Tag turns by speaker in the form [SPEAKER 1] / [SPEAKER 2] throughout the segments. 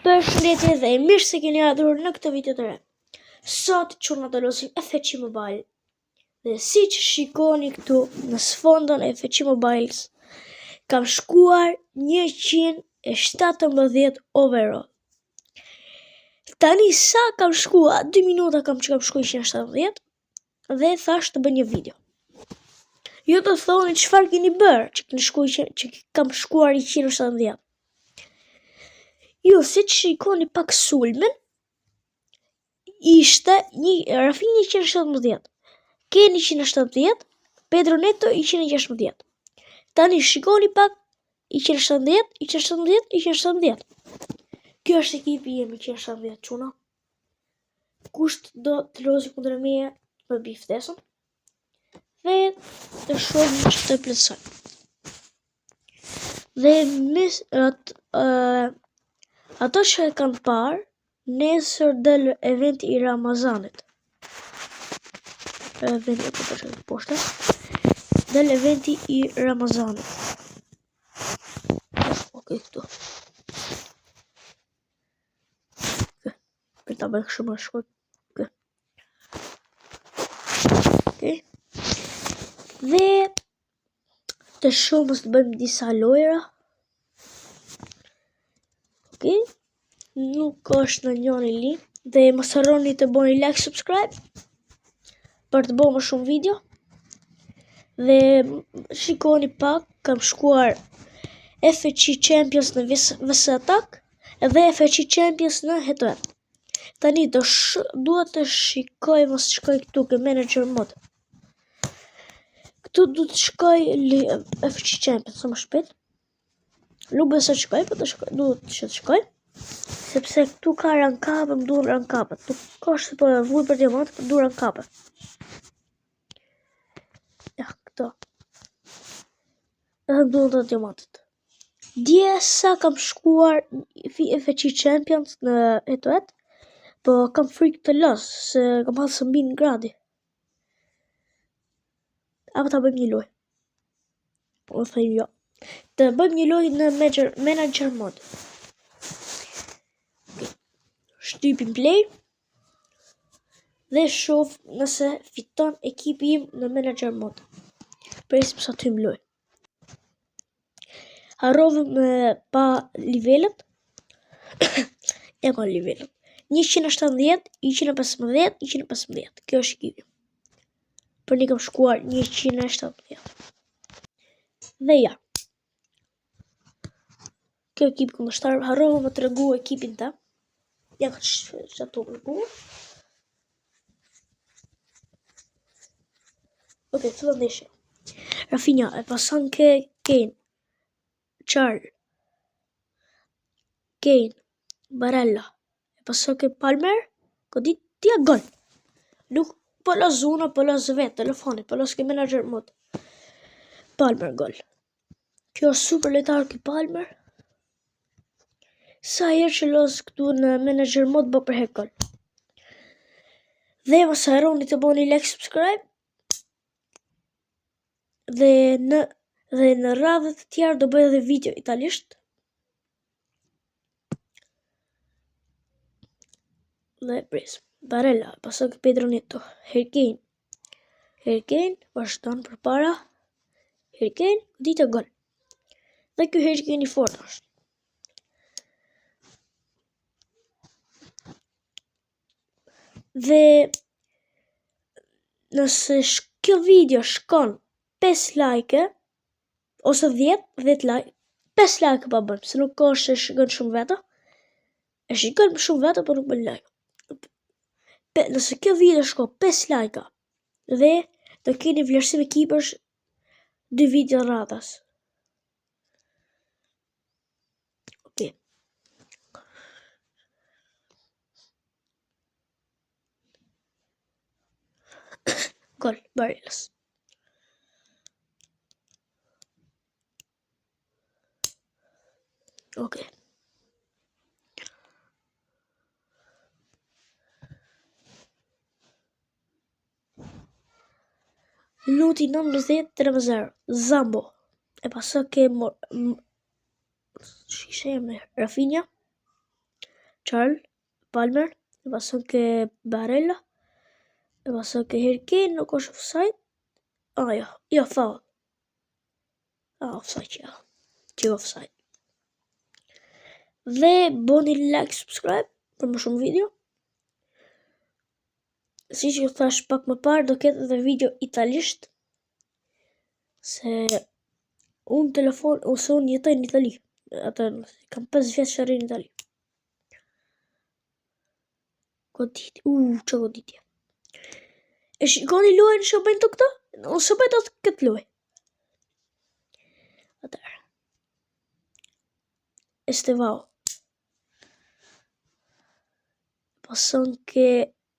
[SPEAKER 1] Përshëndetje dhe mirë se keni ardhur në këtë video të re. Sot që në të losim FQ Mobile. Dhe si që shikoni këtu në sfondon e FQ Mobiles, kam shkuar 117 overall. Tani sa kam shkuar, 2 minuta kam shkuar 117 dhe thash të bëj një video. Ju të thoni çfarë keni bërë që kam shkuar 170. Ju si që shikoni pak sulmen, ishte Rafinha 117, Kane 170, Pedro Neto 116. Tani shikoni pak 170, 170, 170. Kjo është ekipi jemi 170 çuna. Kusht do të lozi kundër meje me biftesën dhe të shohim që të plotësoj. Dhe ato që e kanë parë, nesër del eventi i Ramazanit. Del eventi i Ramazanit. Ok, këtu. Për ta bërë kështu më shkoj. Ok. Dhe të shumës të bëjmë disa lojra. Ok. Nuk është në njëri link. Dhe mos harroni të bëni like, subscribe për të bërë më shumë video. Dhe shikoni pak, kam shkuar FC Champions në VS Attack dhe FC Champions në Head to Head. Tani duhet të shikoj, mos shkoj këtu ke manager mode. Këtu du të shkoj FC Champions më shpejt. Nuk besoj të shkoj, po duhet të shkoj. Sepse këtu ka rankape, më duhen rankape. Nuk është po vuj për diamant, po duhen rankape. Ja, këto. Edhe më duhen të diamantet. Dje sa kam shkuar FC Champions në Head to Head, po kam frikë të los, se kam halë së mbi në gradi. Apo ta bëjmë një loj. Po më thejmë jo. Të bëjmë një loj në manager mode. Shtypim play dhe shoh nëse fiton ekipi im në manager mode. Presim sa të loj. Harrova me pa livelet. E ka livelet. 170, 115, 115. Kjo është ekipi. Për një kam shkuar 170. Dhe ja. Kjo ekipi kundërshtar, harrova me tregu ekipin ta. Ja ka që ato rëgu. Ok, fillon ndeshja. Rafinha e pason ke Kane, Charles, Kane, Barella, e pason ke Palmer, kodit tia gol. Nuk po los zona, po los vet, telefoni, po los ke manager mode. Palmer gol. Kjo është super letar ke Palmer. Sa herë që los këtu në manager mode bë për hek gol. Dhe mos harroni të bëni like, subscribe. Dhe në radhët të tjerë do bëj edhe video italisht. Dhe pres. Barella, pason ke Pedro Neto, Harry Kane, vazhdon përpara. Harry Kane, ditë gol. Dhe ky Harry Kane i fortë është. Dhe nëse kjo video shkon 5 like ose 10 like, 5 like pa bëm, se nuk është e shikon shumë veta. E shikon shumë veta, por nuk bën like. Nëse kjo video shkon 5 like dhe do keni vlerësim ekipësh 2 video radhas. Ok. Gol, Barellas. Ok. Minuti 19, 3-0. Zambo. E pason ke Rafinha. Charles, Palmer, e pason ke Barella, e pason ke Harry Kane, nuk është offside. Jo, foul. Offside që. Që offside. Dhe boni like, subscribe për më shumë video. Si që thash pak më parë, do ketë edhe video italisht. Se unë jetoj në Itali. Atë kam 5 vjetë që rri në Itali. Goditje. Që goditje. E shikoni luajnë që bëjnë të këta? Unë së bëjnë të këtë luaj. Atër. Estevao. Pason ke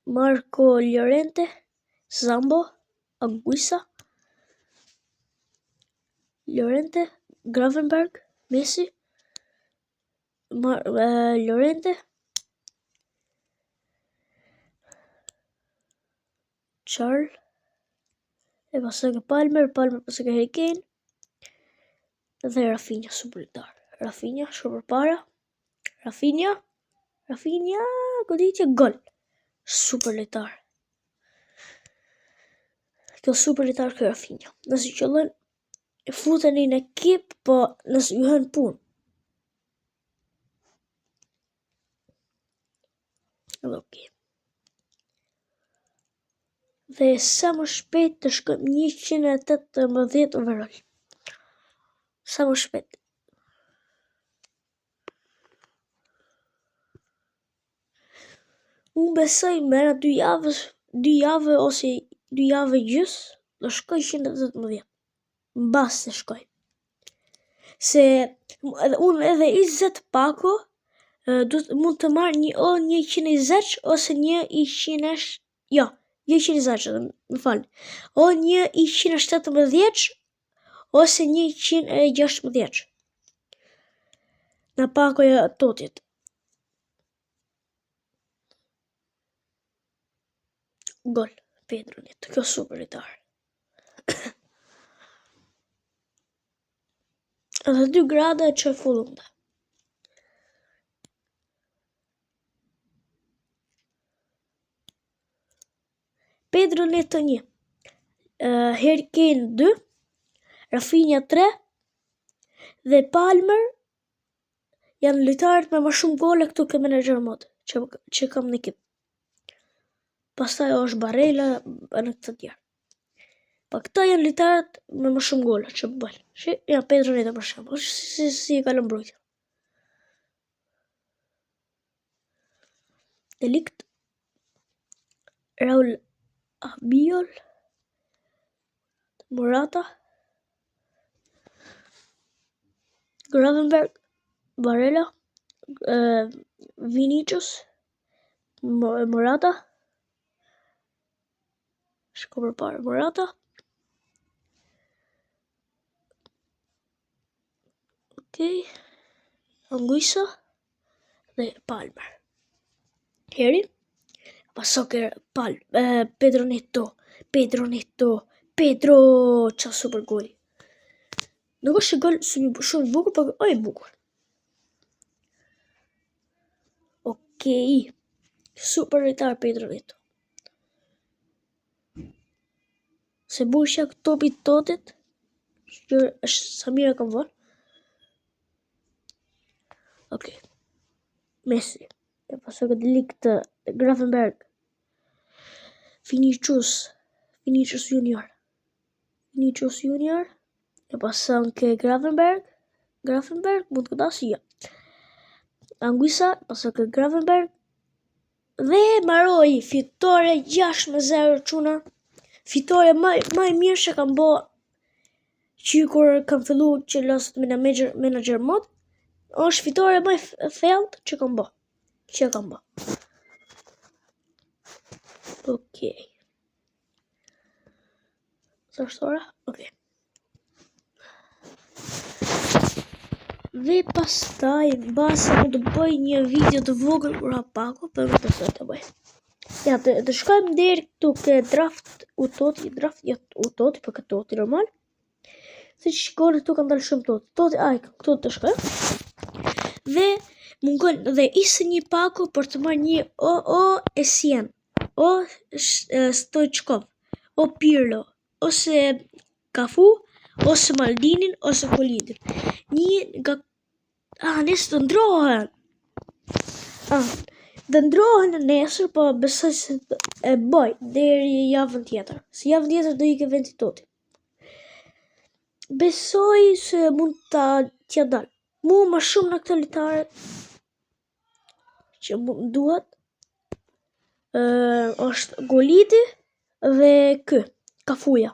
[SPEAKER 1] Marco Llorente, Zambo, Anguissa, Llorente, Gravenberg, Messi, Llorente, Charles, e pason ke Palmer pason ke Harry Kane, dhe Rafinha superior. Rafinha shumë përpara. Rafinha, goditje gol. Super lejtar. Kjo super lejtar kjo Rafinha. Nëse qëllën, futeni në ekip, po nëse ju hën punë. Okay. Dhe sa më shpejt të shkojmë 118 overall. Sa më shpejt. Unë besoj me në 2 javë ose 2 javë gjys, do shkoj 118. Mbas të shkoj. Se unë edhe 20 pako, mund të marrë një 120 ose një 100, jo, 120, më falë. O një 117 ose një 116. Në pakoja totit. Gol, Pedro Neto, kjo super lejtar. Edhe 2 grada që fullunda. Pedro Neto 1, Harry Kane 2, Rafinha 3, dhe Palmer janë lojtarët me më shumë gole këtu ke manager mod, që kam në ekip. Pastaj është Barella në këtë tjerë. Pa këta janë lojtarët me më shumë gole që bëjnë. Ja, Pedro Neto për shembull, si e kalon mbrojtja. De Ligt, Raul Albiol, Morata, Gravenberg, Barella, Vinicius, Morata, shko për parë Morata, Anguissa dhe Palmer. Heri, pasoke Pedro Neto, qa super goli. Nuk është gol shumë bukur, po oj bukur. Okej, super lojtar Pedro Neto. Se bushja topi totit, është Samira kam vërë. Ok. Messi. E paso këtë Ligt, Gravenberg. Vinicius Junior. E paso ke Gravenberg, mund këtë asë ja. Anguissa, paso ke Gravenberg. Dhe Maroj, fitore 6-0 quna. Fitore maj mirë që kam bo që kur kam fillu që lasët me në manager mod. është fitore më thellë që kam bë. Okej. Sa është ora? Okej. Dhe pastaj mbasi mund të bëj një video të vogël për Hapako, për më të bëj. Ja, të shkojmë deri këtu ke draft utoti, për këtë toti normal. Si që shikoni këtu kanë dalë shumë toti. Këtu të shkojmë. Dhe Mungon dhe isë një pako për të marrë një o Essien, o Stoichkov, o Pirlo, ose Cafu, ose Maldinin, ose Golidin. Një nga... nesër të ndrohen. Dhe ndrohen në nesër, po besoj se e bëj deri javën tjetër. Se javën tjetër do i ke vend Toti. Besoj se mund t'ja dal. Mu më shumë në këtë lojtare që më duhet është Golidi dhe Cafuja.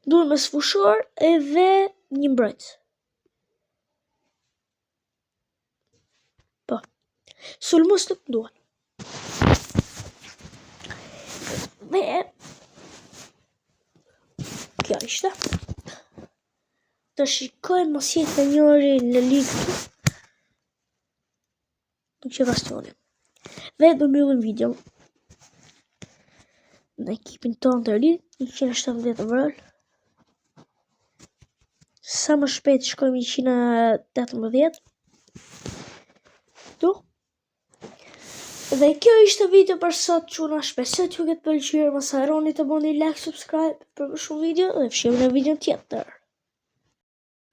[SPEAKER 1] Duhet me sfushor edhe një mbrojtës. Po. Sulmos nuk duhet. Dhe kjo ishte. Të shikoj mos jetë njëri në ligë. Nuk që kastoni. Dhe do mbyllim video në ekipin tonë të ri, 117 vrël. Sa më shpejt shkojmë 118. Tu. Dhe kjo ishte video për sot, çuna, shpresoj t'ju ketë pëlqyer. Mos harroni të bëni like, subscribe për më shumë video dhe fshihemi në video tjetër.